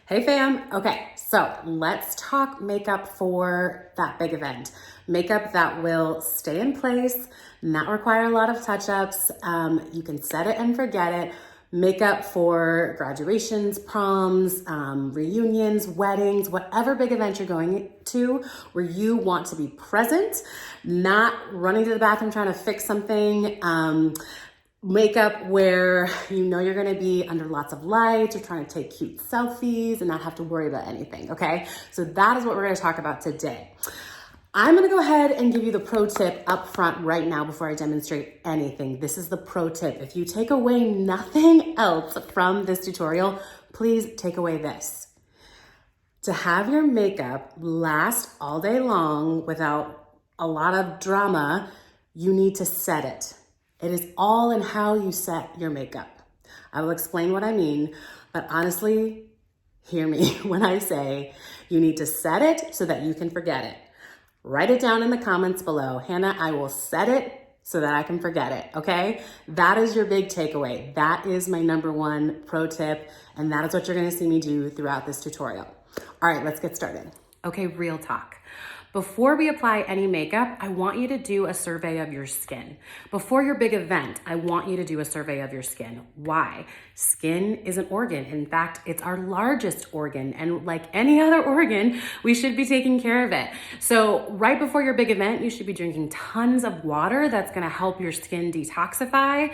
Hey fam. Okay, so let's talk makeup for that big event. Makeup that will stay in place, not require a lot of touch-ups. You can set it and forget it. Makeup for graduations, proms, reunions, weddings, whatever big event you're going to where you want to be present, not running to the bathroom trying to fix something. Makeup where you know you're gonna be under lots of lights, you're trying to take cute selfies and not have to worry about anything, okay? So that is what we're gonna talk about today. I'm gonna go ahead and give you the pro tip up front right now before I demonstrate anything. This is the pro tip. If you take away nothing else from this tutorial, please take away this. To have your makeup last all day long without a lot of drama, you need to set it. It is all in how you set your makeup. I will explain what I mean, but honestly, hear me when I say you need to set it so that you can forget it. Write it down in the comments below. Hannah, I will set it so that I can forget it, okay? That is your big takeaway. That is my number one pro tip, and that is what you're gonna see me do throughout this tutorial. All right, let's get started. Okay, real talk. Before we apply any makeup, I want you to do a survey of your skin. Before your big event, I want you to do a survey of your skin. Why? Skin is an organ. In fact, it's our largest organ. And like any other organ, we should be taking care of it. So right before your big event, you should be drinking tons of water. That's gonna help your skin detoxify.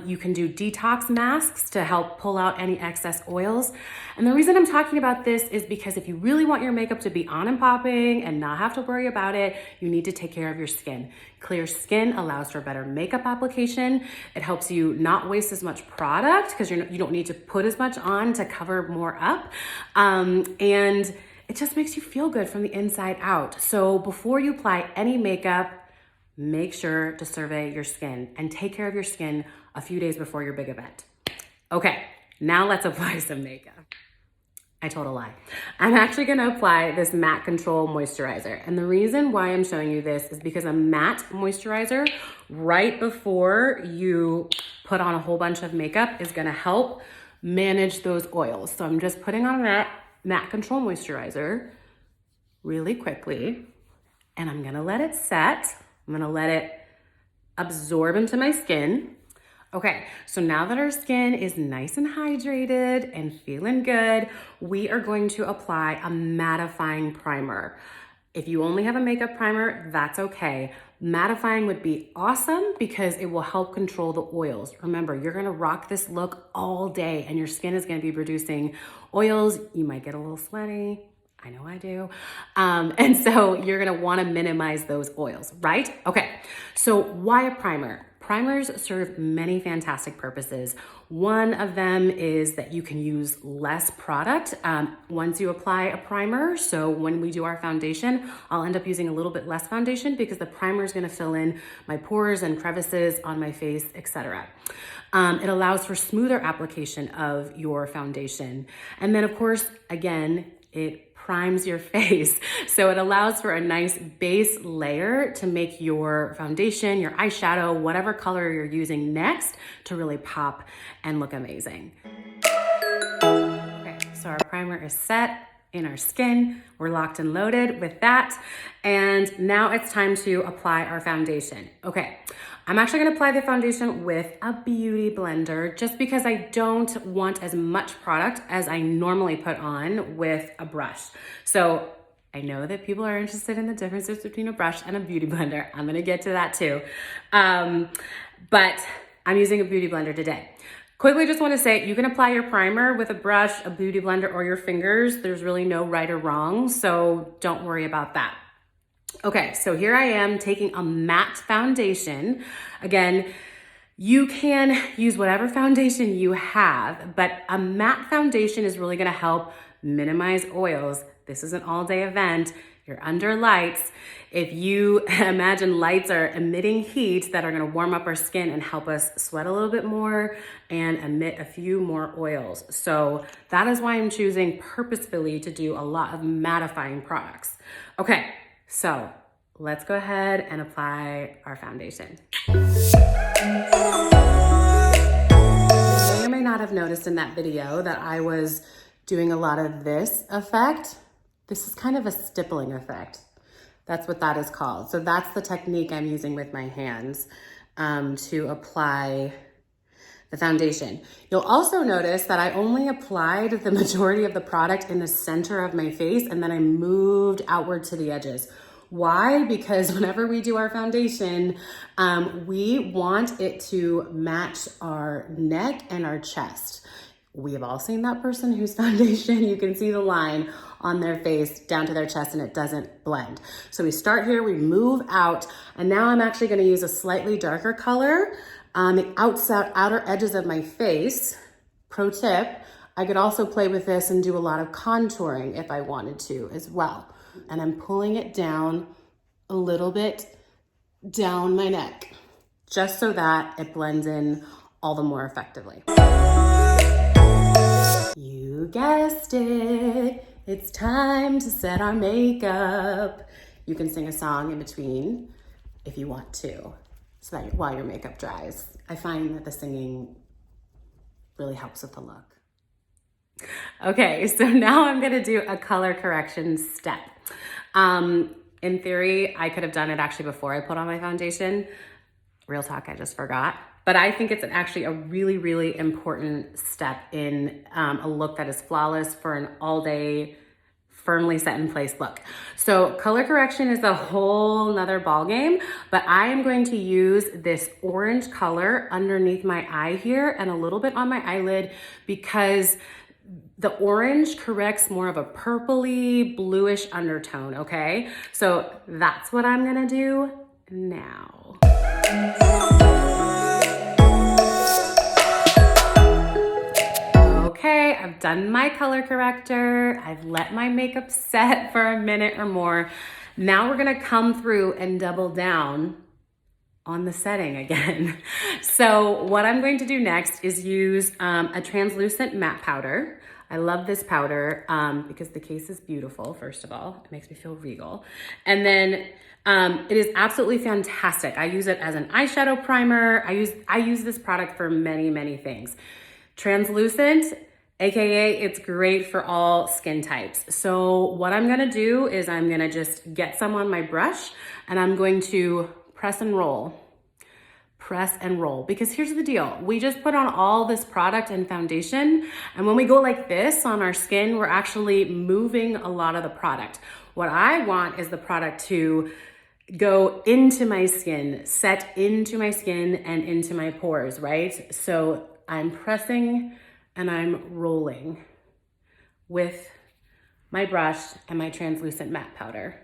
You can do detox masks to help pull out any excess oils. And the reason I'm talking about this is because if you really want your makeup to be on and popping and not have to worry about it, you need to take care of your skin. Clear skin allows for better makeup application. It helps you not waste as much product because you don't need to put as much on to cover more up. And it just makes you feel good from the inside out. So before you apply any makeup, make sure to survey your skin and take care of your skin a few days before your big event. Okay, now let's apply some makeup. I told a lie. I'm actually gonna apply this matte control moisturizer. And the reason why I'm showing you this is because a matte moisturizer right before you put on a whole bunch of makeup is gonna help manage those oils. So I'm just putting on a matte control moisturizer really quickly, and I'm gonna let it set. I'm gonna let it absorb into my skin. Okay, so now that our skin is nice and hydrated and feeling good, we are going to apply a mattifying primer. If you only have a makeup primer, that's okay. Mattifying would be awesome because it will help control the oils. Remember, you're gonna rock this look all day and your skin is gonna be producing oils. You might get a little sweaty. I know I do. And so you're gonna wanna minimize those oils, right? Okay, so why a primer? Primers serve many fantastic purposes. One of them is that you can use less product once you apply a primer. So when we do our foundation, I'll end up using a little bit less foundation because the primer is gonna fill in my pores and crevices on my face, etc. It allows for smoother application of your foundation. And then of course, again, it primes your face. So it allows for a nice base layer to make your foundation, your eyeshadow, whatever color you're using next to really pop and look amazing. Okay, so our primer is set in our skin. We're locked and loaded with that. And now it's time to apply our foundation. Okay, I'm actually gonna apply the foundation with a beauty blender just because I don't want as much product as I normally put on with a brush. So I know that people are interested in the differences between a brush and a beauty blender. I'm gonna get to that too. But I'm using a beauty blender today. Quickly just wanna say, you can apply your primer with a brush, a beauty blender, or your fingers. There's really no right or wrong, so don't worry about that. Okay, so here I am taking a matte foundation. Again, you can use whatever foundation you have, but a matte foundation is really gonna help minimize oils. This is an all-day event. You're under lights. If you imagine lights are emitting heat that are gonna warm up our skin and help us sweat a little bit more and emit a few more oils. So that is why I'm choosing purposefully to do a lot of mattifying products. Okay, so let's go ahead and apply our foundation. You may or may not have noticed in that video that I was doing a lot of this effect. This is kind of a stippling effect. That's what that is called. So that's the technique I'm using with my hands to apply the foundation. You'll also notice that I only applied the majority of the product in the center of my face, and then I moved outward to the edges. Why? Because whenever we do our foundation, we want it to match our neck and our chest. We have all seen that person whose foundation, you can see the line on their face down to their chest and it doesn't blend. So we start here, we move out, and now I'm actually gonna use a slightly darker color on the outer edges of my face. Pro tip, I could also play with this and do a lot of contouring if I wanted to as well. And I'm pulling it down a little bit down my neck, just so that it blends in all the more effectively. You guessed it, it's time to set our makeup. You can sing a song in between if you want to, so that while your makeup dries. I find that the singing really helps with the look. Okay, so now I'm gonna do a color correction step. In theory, I could have done it actually before I put on my foundation. Real talk, I just forgot. But I think it's actually a really, really important step in a look that is flawless for an all-day, firmly set in place look. So color correction is a whole nother ballgame, but I am going to use this orange color underneath my eye here and a little bit on my eyelid, because the orange corrects more of a purpley bluish undertone, okay? So that's what I'm gonna do now. Okay, I've done my color corrector. I've let my makeup set for a minute or more. Now we're gonna come through and double down on the setting again. So what I'm going to do next is use a translucent matte powder. I love this powder because the case is beautiful, first of all. It makes me feel regal. And then it is absolutely fantastic. I use it as an eyeshadow primer. I use this product for many, many things. Translucent, AKA it's great for all skin types. So what I'm gonna do is I'm gonna just get some on my brush and I'm going to press and roll, because here's the deal. We just put on all this product and foundation, and when we go like this on our skin, we're actually moving a lot of the product. What I want is the product to go into my skin, set into my skin and into my pores, right? So I'm pressing and I'm rolling with my brush and my translucent matte powder.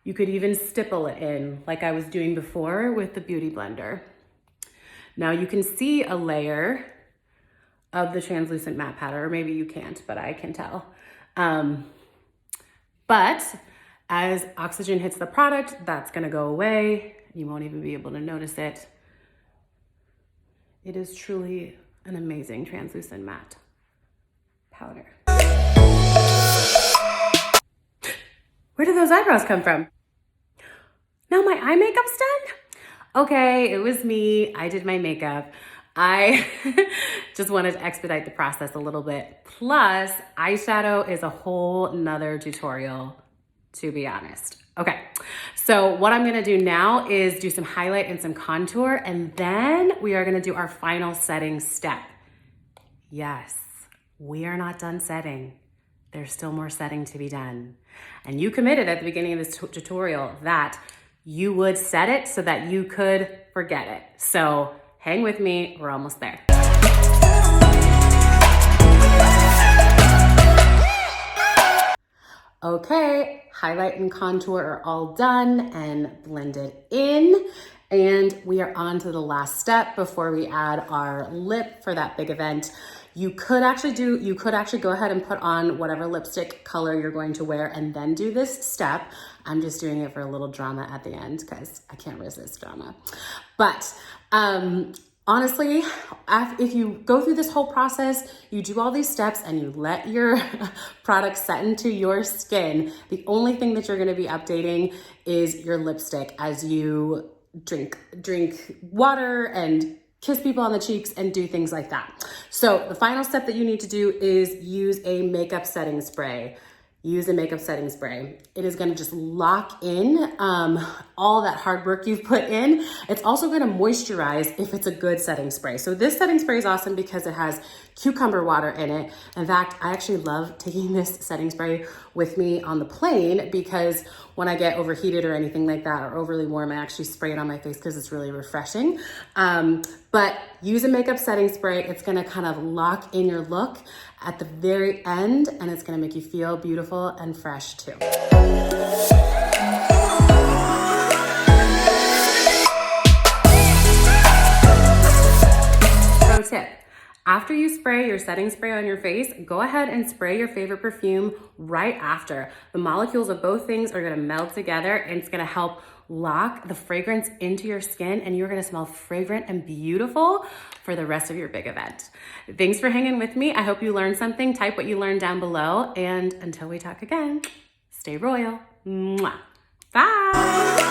You could even stipple it in like I was doing before with the Beauty Blender. Now you can see a layer of the translucent matte powder, or maybe you can't, but I can tell. But as oxygen hits the product, that's gonna go away. You won't even be able to notice it. It is truly an amazing translucent matte powder. Where did those eyebrows come from? Now my eye makeup's done? Okay, it was me. I did my makeup. I just wanted to expedite the process a little bit. Plus, eyeshadow is a whole nother tutorial, to be honest. Okay, so what I'm gonna do now is do some highlight and some contour, and then we are gonna do our final setting step. Yes, we are not done setting. There's still more setting to be done. And you committed at the beginning of this tutorial that you would set it so that you could forget it. So hang with me, we're almost there. Okay, highlight and contour are all done and blended in. And we are on to the last step before we add our lip for that big event. You could actually go ahead and put on whatever lipstick color you're going to wear and then do this step. I'm just doing it for a little drama at the end because I can't resist drama. But honestly, if you go through this whole process, you do all these steps and you let your product set into your skin, the only thing that you're gonna be updating is your lipstick as you drink water and kiss people on the cheeks and do things like that. So the final step that you need to do is use a makeup setting spray. Use a makeup setting spray. It is gonna just lock in all that hard work you've put in. It's also gonna moisturize if it's a good setting spray. So this setting spray is awesome because it has cucumber water in it. In fact, I actually love taking this setting spray with me on the plane because when I get overheated or anything like that or overly warm, I actually spray it on my face because it's really refreshing. But use a makeup setting spray. It's gonna kind of lock in your look at the very end, and it's gonna make you feel beautiful and fresh too. Pro tip. After you spray your setting spray on your face, go ahead and spray your favorite perfume right after. The molecules of both things are gonna meld together and it's gonna help lock the fragrance into your skin, and you're gonna smell fragrant and beautiful for the rest of your big event. Thanks for hanging with me. I hope you learned something. Type what you learned down below, and until we talk again, stay royal. Mwah. Bye.